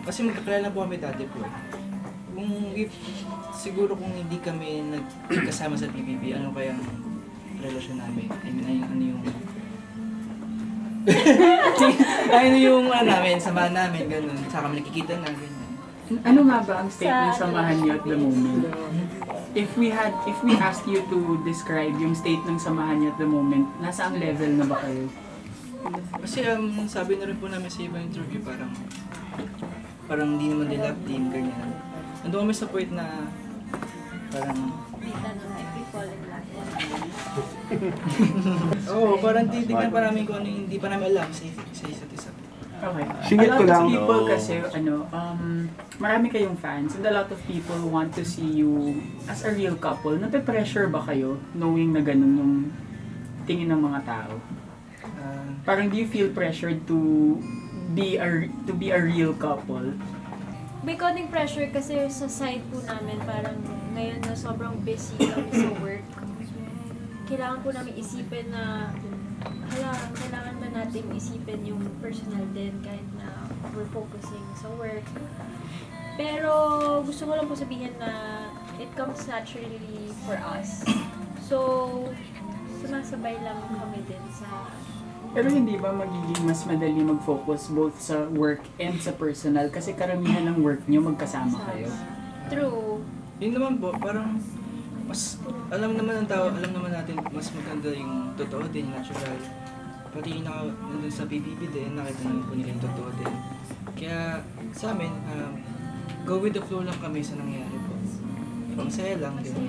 Kasi magkakilala po kami dati po. Siguro kung hindi kami nagkasama sa PBB, ano kaya ang relasyon namin? I mean, ano yung... ano yung namin, samahan namin, gano'n. Saka kami nakikita na, gano'n. Ano nga ba ang state ng samahan niyo at the moment? If we asked you to describe yung state ng samahan niyo at the moment, nasa ang level na ba kayo? Kasi sabi na rin po namin sa ibang interview, parang hindi naman din love team, ganyan. Nandun kami sa point na parang... Oo, parang titignan pa namin kung ano yung hindi pa namin alam sa isa't isa. Okay. Singit ko lang. A lot of people kasi, marami kayong fans and a lot of people want to see you as a real couple. Nape-pressure ba kayo knowing na ganun yung tingin ng mga tao? Parang do you feel pressured to be a real couple? May konting pressure kasi sa side po namin, parang ngayon na sobrang busy kami sa work. Kailangan po namin isipin na, kailangan ba natin isipin yung personal din kahit na we're focusing sa work. Pero gusto ko lang po sabihin na it comes naturally for us. So, sumasabay lang kami din sa... Pero hindi ba magiging mas madali mag-focus both sa work and sa personal? Kasi karamihan ng work nyo magkasama kayo. True. Yun naman po, parang mas alam naman ng tao, alam naman natin mas maganda yung totoo din, natural. Pati yung nandun sa PBB din, nakita naman po nila yung totoo din. Kaya sa amin, go with the flow lang kami sa nangyayari po. Masaya lang din.